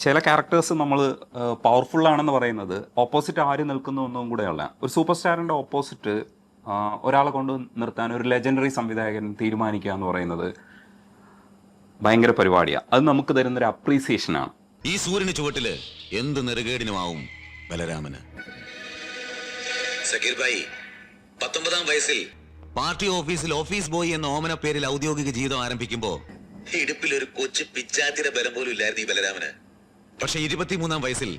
ചില ക്യാരക്ടേഴ്സ് നമ്മൾ പവർഫുൾ ആണെന്ന് പറയുന്നത് ഓപ്പോസിറ്റ് ആര് നിൽക്കുന്നു എന്നും കൂടെയല്ല. ഒരു സൂപ്പർ സ്റ്റാറിൻ്റെ ഓപ്പോസിറ്റ് ഒരാളെ കൊണ്ട് നിർത്താൻ ഒരു ലെജൻഡറി സംവിധായകൻ തീരുമാനിക്കുക എന്ന് പറയുന്നത് ഭയങ്കര പരിപാടിയാണ്. അത് നമുക്ക് തരുന്നൊരു അപ്രീസിയേഷനാണ്. ഈ സൂര്യന് ചുവട്ടില് എന്ത് നെറുകേടിനുമാവും ബലരാമന്. സക്കീർ ഭായി 19-ാം വയസ്സിൽ പാർട്ടി ഓഫീസിൽ ഓഫീസ് ബോയ് എന്ന ഓമന പേരിൽ ഔദ്യോഗിക ജീവിതം ആരംഭിക്കുമ്പോ ഇടുപ്പിൽ ഒരു കൊച്ചു പിച്ചാത്തിയുടെ ബലം പോലും ഇല്ലായിരുന്നു ഈ ബലരാമന്. പക്ഷെ 23-ാം വയസ്സിൽ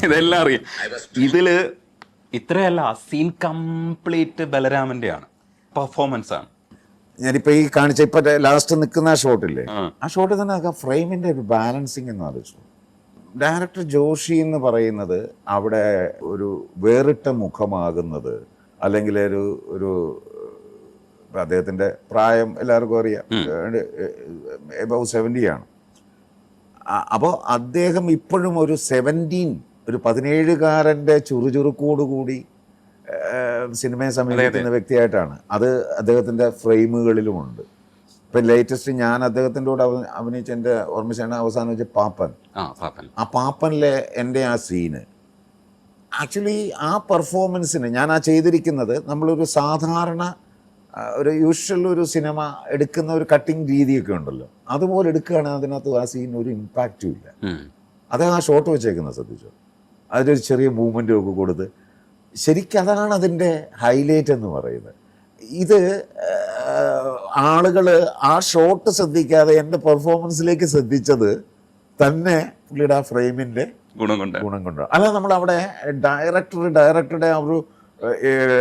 ഇതെല്ലാം അറിയാം. ഇതില് ഇത്രയല്ല, സീൻ കംപ്ലീറ്റ് ബലരാമന്റെ ആണ്, പെർഫോമൻസ് ആണ്. ഞാനിപ്പോ ഈ കാണിച്ച ഇപ്പൊ ലാസ്റ്റ് നിൽക്കുന്ന ആ ഷോട്ടില്ലേ, ആ ഷോട്ടിൽ തന്നെ ഫ്രെയിമിന്റെ ഒരു ബാലൻസിങ് എന്ന് ആലോചിച്ചു. ഡയറക്ടർ ജോഷി എന്ന് പറയുന്നത് അവിടെ ഒരു വേറിട്ട മുഖമാകുന്നത്, അല്ലെങ്കിൽ ഒരു അദ്ദേഹത്തിന്റെ പ്രായം എല്ലാവർക്കും അറിയാം, എബവ് 70 ആണ്. അപ്പോൾ അദ്ദേഹം ഇപ്പോഴും ഒരു 17-കാരൻ്റെ ചുറുചുറുക്കോടുകൂടി സിനിമയെ സമീപിക്കുന്ന വ്യക്തിയായിട്ടാണ്. അത് അദ്ദേഹത്തിൻ്റെ ഫ്രെയിമുകളിലുമുണ്ട്. ഇപ്പം ലേറ്റസ്റ്റ് ഞാൻ അദ്ദേഹത്തിൻ്റെ കൂടെ അഭിനയിച്ച എൻ്റെ ഓർമ്മിച്ചാണ് അവസാനം വെച്ച പാപ്പൻ. ആ പാപ്പനിലെ എൻ്റെ ആ സീന് ആക്ച്വലി ആ പെർഫോമൻസിന് ഞാൻ ആ ചെയ്തിരിക്കുന്നത് നമ്മളൊരു സാധാരണ ഒരു യൂഷ്വൽ ഒരു സിനിമ എടുക്കുന്ന ഒരു കട്ടിങ് രീതിയൊക്കെ ഉണ്ടല്ലോ, അതുപോലെ എടുക്കുകയാണെങ്കിൽ അതിനകത്ത് ആ സീൻ ഒരു ഇമ്പാക്റ്റും ഇല്ല. അതേ ആ ഷോട്ട് വെച്ചേക്കുന്നത് ശ്രദ്ധിച്ചോ, അതിലൊരു ചെറിയ മൂവ്മെൻറ്റും ഒക്കെ കൊടുത്ത് ശരിക്കും അതാണ് അതിൻ്റെ ഹൈലൈറ്റ് എന്ന് പറയുന്നത്. ഇത് ആളുകൾ ആ ഷോട്ട് ശ്രദ്ധിക്കാതെ എൻ്റെ പെർഫോമൻസിലേക്ക് ശ്രദ്ധിച്ചത് തന്നെ പുള്ളിയുടെ ആ ഫ്രെയിമിൻ്റെ ഗുണം കൊണ്ടാണ്. അല്ല, നമ്മളവിടെ ഡയറക്ടറുടെ ആ ഒരു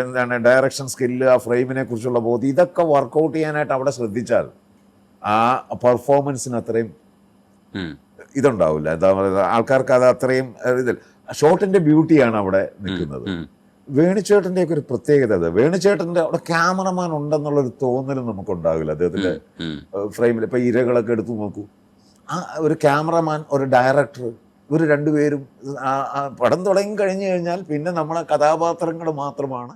എന്താണ് ഡയറക്ഷൻ സ്കില്ല്, ആ ഫ്രെയിമിനെ കുറിച്ചുള്ള ബോധ്യം, ഇതൊക്കെ വർക്കൗട്ട് ചെയ്യാനായിട്ട് അവിടെ ശ്രദ്ധിച്ചാൽ ആ പെർഫോമൻസിന് അത്രയും ഇതുണ്ടാവില്ല. എന്താ പറയുക, ആൾക്കാർക്ക് അത് അത്രയും ഇതിൽ ഷോട്ടിൻ്റെ ബ്യൂട്ടിയാണ് അവിടെ നിൽക്കുന്നത്. വേണുചേട്ടൻ്റെ ഒക്കെ ഒരു പ്രത്യേകത അത്, വേണുചേട്ടൻ്റെ അവിടെ ക്യാമറമാൻ ഉണ്ടെന്നുള്ളൊരു തോന്നലും നമുക്കുണ്ടാവില്ല അദ്ദേഹത്തിൻ്റെ ഫ്രെയിമിൽ. ഇപ്പം ഇരകളൊക്കെ എടുത്തു നോക്കൂ, ആ ഒരു ക്യാമറമാൻ, ഒരു ഡയറക്ടർ, ഇവർ രണ്ടുപേരും പടം തുടങ്ങി കഴിഞ്ഞു കഴിഞ്ഞാൽ പിന്നെ നമ്മളെ കഥാപാത്രങ്ങൾ മാത്രമാണ്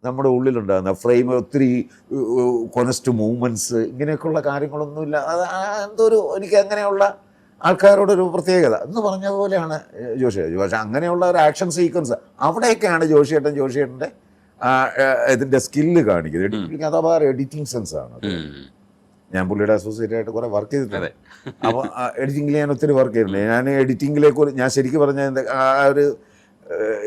നമ്മുടെ ഉള്ളിലുണ്ടാകുന്നത്. ഫ്രെയിം ഒത്തിരി കൊനസ്റ്റ് മൂവ്മെൻറ്റ്സ് ഇങ്ങനെയൊക്കെയുള്ള കാര്യങ്ങളൊന്നുമില്ല. അത് എന്തൊരു എനിക്ക് അങ്ങനെയുള്ള ആൾക്കാരോടൊരു പ്രത്യേകത എന്ന് പറഞ്ഞ പോലെയാണ് ജോഷി. പക്ഷേ അങ്ങനെയുള്ള ഒരു ആക്ഷൻ സീക്വൻസ് അവിടെയൊക്കെയാണ് ജോഷിയേട്ടൻ്റെ ഇതിൻ്റെ സ്കില്ല് കാണിക്കുന്നത്. അഥവാ എഡിറ്റിംഗ് സെൻസാണ്. ഞാൻ പുള്ളിയുടെ അസോസിയേറ്റ് ആയിട്ട് കുറേ വർക്ക് ചെയ്തിട്ടുണ്ട്. അപ്പോൾ എഡിറ്റിങ്ങിൽ ഞാൻ ഒത്തിരി വർക്ക് ചെയ്തിട്ടുണ്ട്. ഞാൻ എഡിറ്റിങ്ങിലേക്ക് ഞാൻ ശരിക്കും പറഞ്ഞാൽ ആ ഒരു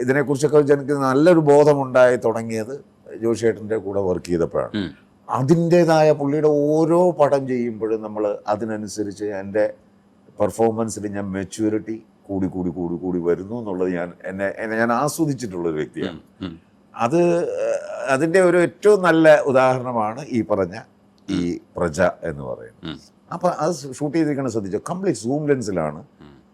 ഇതിനെക്കുറിച്ചൊക്കെ എനിക്ക് നല്ലൊരു ബോധമുണ്ടായി തുടങ്ങിയത് ജോഷിയേട്ടൻ്റെ കൂടെ വർക്ക് ചെയ്തപ്പോഴാണ്. അതിൻ്റേതായ പുള്ളിയുടെ ഓരോ പടം ചെയ്യുമ്പോഴും നമ്മൾ അതിനനുസരിച്ച് എൻ്റെ പെർഫോമൻസിൽ ഞാൻ മെച്യൂരിറ്റി കൂടി വരുന്നു എന്നുള്ളത് ഞാൻ ആസ്വദിച്ചിട്ടുള്ളൊരു വ്യക്തിയാണ്. അതിൻ്റെ ഒരു ഏറ്റവും നല്ല ഉദാഹരണമാണ് ഈ പറഞ്ഞ ഈ പ്രജ എന്ന് പറയുന്നത്. അപ്പം അത് ഷൂട്ട് ചെയ്തിരിക്കുന്നത് ശ്രദ്ധിച്ചോ, കംപ്ലീറ്റ് സൂം ലെൻസിലാണ്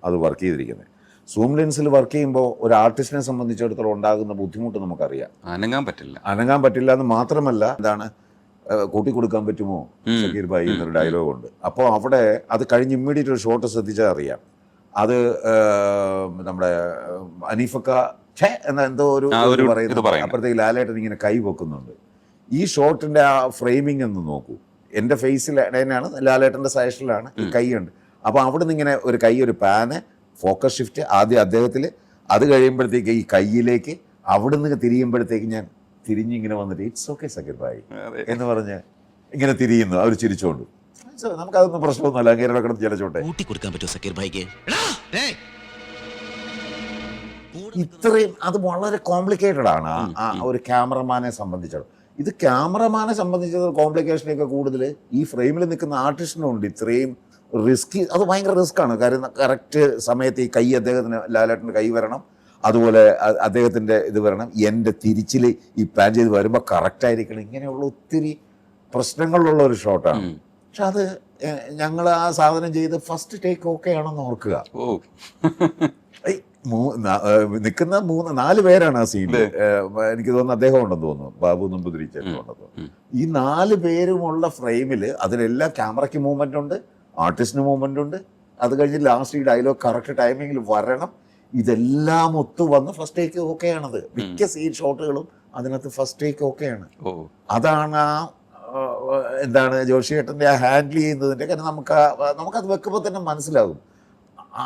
അത് വർക്ക് ചെയ്തിരിക്കുന്നത്. സൂം ലെൻസിൽ വർക്ക് ചെയ്യുമ്പോൾ ഒരു ആർട്ടിസ്റ്റിനെ സംബന്ധിച്ചിടത്തോളം ഉണ്ടാകുന്ന ബുദ്ധിമുട്ട് നമുക്കറിയാം. അനങ്ങാൻ പറ്റില്ല എന്ന് മാത്രമല്ല, എന്താണ് കൂട്ടിക്കൊടുക്കാൻ പറ്റുമോ സക്കീർ ഭായി എന്നൊരു ഡയലോഗുണ്ട്. അപ്പോൾ അവിടെ അത് കഴിഞ്ഞ് ഇമ്മീഡിയറ്റ് ഒരു ഷോട്ട് ശ്രദ്ധിച്ചാൽ അറിയാം. അത് നമ്മുടെ അനീഫക്ക എന്ന എന്തോ ഒരു പറയുന്നത്, അപ്പോഴത്തേക്ക് ലാലേട്ടൻ ഇങ്ങനെ കൈ വെക്കുന്നുണ്ട്. ഈ ഷോട്ടിൻ്റെ ആ ഫ്രെയിമിംഗ് എന്ന് നോക്കൂ, എൻ്റെ ഫേസിൽ തന്നെയാണ്, ലാലേട്ടൻ്റെ സജഷനിലാണ് ഈ കൈയുണ്ട്. അപ്പോൾ അവിടെ നിന്ന് ഇങ്ങനെ ഒരു കൈ, ഒരു പാന്, ഫോക്കസ് ഷിഫ്റ്റ് ആദ്യം അദ്ദേഹത്തിൽ, അത് കഴിയുമ്പോഴത്തേക്ക് ഈ കൈയിലേക്ക്, അവിടെ നിന്ന് തിരിയുമ്പോഴത്തേക്ക് ഞാൻ തിരിഞ്ഞിങ്ങനെ വന്നിട്ട് ഇറ്റ്സ് ഓക്കെ സക്കീർ ഭായി എന്ന് പറഞ്ഞ് ഇങ്ങനെ തിരിയുന്നു അവർ ചിരിച്ചോണ്ട്. നമുക്കതൊന്നും പ്രശ്നമൊന്നുമല്ല, അങ്ങനെ കിടന്ന് ചിലച്ചോട്ടെ. ഇത്രയും അത് വളരെ കോംപ്ലിക്കേറ്റഡ് ആണ് ആ ഒരു ക്യാമറമാനെ സംബന്ധിച്ചിടത്തോളം. ഇത് ക്യാമറമാനെ സംബന്ധിച്ചത് കോംപ്ലിക്കേഷനൊക്കെ കൂടുതൽ ഈ ഫ്രെയിമിൽ നിൽക്കുന്ന ആർട്ടിസ്റ്റിനുണ്ട്. ഇത്രയും റിസ്ക്, അത് ഭയങ്കര റിസ്ക്കാണ്. കാര്യം കറക്റ്റ് സമയത്ത് ഈ കൈ അദ്ദേഹത്തിന്, ലാലേട്ടൻ്റെ കൈ വരണം, അതുപോലെ അദ്ദേഹത്തിൻ്റെ ഇത് വരണം, എൻ്റെ തിരിച്ചിൽ ഈ പ്ലാൻ ചെയ്ത് വരുമ്പോൾ കറക്റ്റായിരിക്കണം. ഇങ്ങനെയുള്ള ഒത്തിരി പ്രശ്നങ്ങളുള്ള ഒരു ഷോട്ടാണ്. പക്ഷെ അത് ഞങ്ങൾ ആ സാധനം ചെയ്ത് ഫസ്റ്റ് ടേക്ക് ഓക്കെ ആണെന്ന് ഓർക്കുക. നിൽക്കുന്ന 4 പേരാണ് ആ സീനിൽ. എനിക്ക് തോന്നുന്നു അദ്ദേഹം ഉണ്ടെന്ന് തോന്നുന്നു, ബാബു നമ്പൂതിരി ചേട്ടൻ ഉണ്ടെന്ന് തോന്നുന്നു. ഈ 4 പേരുമുള്ള ഫ്രെയിമിൽ അതിലെല്ലാം ക്യാമറയ്ക്ക് മൂവ്മെൻ്റ് ഉണ്ട്, ആർട്ടിസ്റ്റിന് മൂവ്മെൻ്റ് ഉണ്ട്. അത് കഴിഞ്ഞ് ലാസ്റ്റ് ഈ ഡയലോഗ് കറക്റ്റ് ടൈമിങ്ങിൽ വരണം. ഇതെല്ലാം ഒത്തു വന്ന് ഫസ്റ്റ് ടേക്ക് ഓക്കെ ആണത്. മിക്ക സീൻ ഷോട്ടുകളും അതിനകത്ത് ഫസ്റ്റ് ടേക്ക് ഓക്കെയാണ്. അതാണ് ആ എന്താണ് ജോഷിയേട്ടൻ്റെ ആ ഹാൻഡിൽ ചെയ്യുന്നതിൻ്റെ കാരണം നമുക്കത് വെക്കുമ്പോൾ തന്നെ മനസ്സിലാകും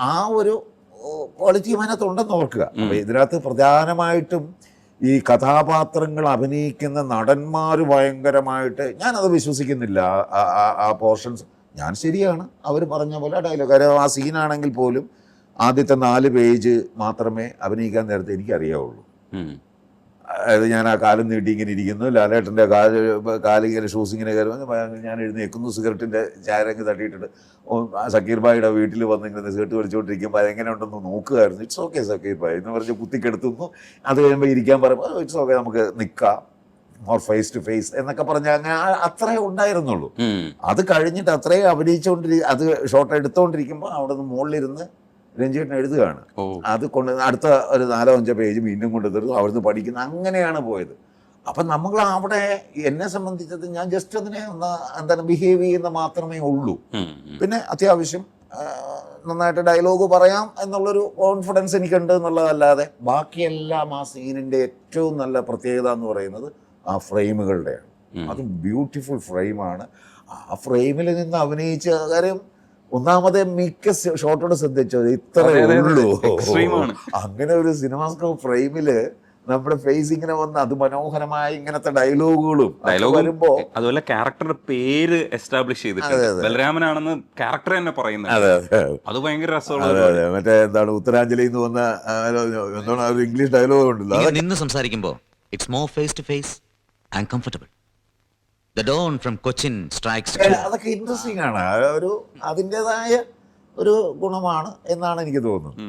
ആ ഒരു ക്വാളിറ്റി അതിനകത്തുണ്ടെന്ന് ഓർക്കുക. അപ്പോൾ ഇതിനകത്ത് പ്രധാനമായിട്ടും ഈ കഥാപാത്രങ്ങൾ അഭിനയിക്കുന്ന നടന്മാർ ഭയങ്കരമായിട്ട് ഞാനത് വിശ്വസിക്കുന്നില്ല. ആ പോർഷൻസ് ഞാൻ ശരിയാണ് അവർ പറഞ്ഞ പോലെ ഡയലോഗ്, കാര്യം ആ സീനാണെങ്കിൽ പോലും ആദ്യത്തെ 4 പേജ് മാത്രമേ അഭിനയിക്കാൻ നേരത്തെ എനിക്കറിയാവുള്ളൂ. അതായത് ഞാൻ ആ കാലം നീട്ടി ഇങ്ങനെ ഇരിക്കുന്നു, ലാലേട്ടൻ്റെ കാലിങ്ങനെ ഷൂസ് ഇങ്ങനെ കയറുമ്പോൾ ഞാൻ എഴുന്നേൽക്കുന്നു, സിഗരറ്റിൻ്റെ ചാരങ്ങ് തട്ടിയിട്ടുണ്ട് സക്കീർ ഭായിയുടെ വീട്ടിൽ വന്ന് ഇങ്ങനെ സിഗരറ്റ് വലിച്ചുകൊണ്ടിരിക്കുമ്പോൾ അതെങ്ങനെ ഉണ്ടെന്ന് നോക്കുകയായിരുന്നു. ഇറ്റ്സ് ഓക്കെ സക്കീർ ഭായ് എന്ന് പറഞ്ഞ് കുത്തിക്കെടുത്തുന്നു. അത് കഴിയുമ്പോൾ ഇരിക്കാൻ പറയുമ്പോൾ ഇറ്റ്സ് ഓക്കെ നമുക്ക് നിൽക്കാം, മോർ ഫേസ് ടു ഫേസ് എന്നൊക്കെ പറഞ്ഞാൽ അങ്ങനെ അത്രേ ഉണ്ടായിരുന്നുള്ളൂ. അത് കഴിഞ്ഞിട്ട് അത്രയും അത് ഷോട്ട് എടുത്തുകൊണ്ടിരിക്കുമ്പോൾ അവിടെ നിന്ന് മുകളിലിരുന്ന് രഞ്ജിയേട്ടൻ എഴുതുകയാണ്. അത് കൊണ്ട് അടുത്ത ഒരു 4-5 പേജ് വീണ്ടും കൊണ്ട് തരും, അവിടുന്ന് പഠിക്കുന്ന അങ്ങനെയാണ് പോയത്. അപ്പം നമ്മൾ അവിടെ എന്നെ സംബന്ധിച്ചത് ഞാൻ ജസ്റ്റ് അതിനെ എന്താണ് ബിഹേവ് ചെയ്യുന്ന മാത്രമേ ഉള്ളൂ. പിന്നെ അത്യാവശ്യം നന്നായിട്ട് ഡയലോഗ് പറയാം എന്നുള്ളൊരു കോൺഫിഡൻസ് എനിക്കുണ്ട് എന്നുള്ളതല്ലാതെ ബാക്കിയെല്ലാം ആ സീനിൻ്റെ ഏറ്റവും നല്ല പ്രത്യേകത എന്ന് പറയുന്നത് ആ ഫ്രെയിമുകളുടെയാണ്. അത് ബ്യൂട്ടിഫുൾ ഫ്രെയിമാണ്. ആ ഫ്രെയിമിൽ നിന്ന് അഭിനയിച്ച കാര്യം ഒന്നാമതേ മിക്ക ഷോട്ടോട് ശ്രദ്ധിച്ചത് ഇത്രയേ ഉള്ളൂ. അങ്ങനെ ഒരു സിനിമാസ്കോപ്പ് ഫ്രെയിമില് നമ്മുടെ ഫേസ് ഇങ്ങനെ വന്ന് അത് മനോഹരമായ ഇങ്ങനത്തെ ഡയലോഗുകളും വരുമ്പോ അതുപോലെ ക്യാരക്ടറുടെ പേര് എസ്റ്റാബ്ലിഷ് ചെയ്തിട്ടുണ്ട്. ബലരാമനാണെന്ന് ക്യാരക്ടർ തന്നെ പറയുന്നത്. അത് ഭയങ്കര രസമുള്ള മറ്റേ എന്താണ് ഉത്തരാഞ്ജലി എന്ന് വന്ന എന്താണ് ഒരു ഇംഗ്ലീഷ് ഡയലോഗ് ഉണ്ടല്ലോ, നിന്ന് സംസാരിക്കുമ്പോ it's more face to face and comfortable. The dawn from Cochin strikes. അതൊക്കെ ഇൻട്രസ്റ്റിംഗ് ആണ്. ഒരു അതിൻ്റെതായ ഒരു ഗുണമാണ് എന്നാണ് എനിക്ക് തോന്നുന്നത്.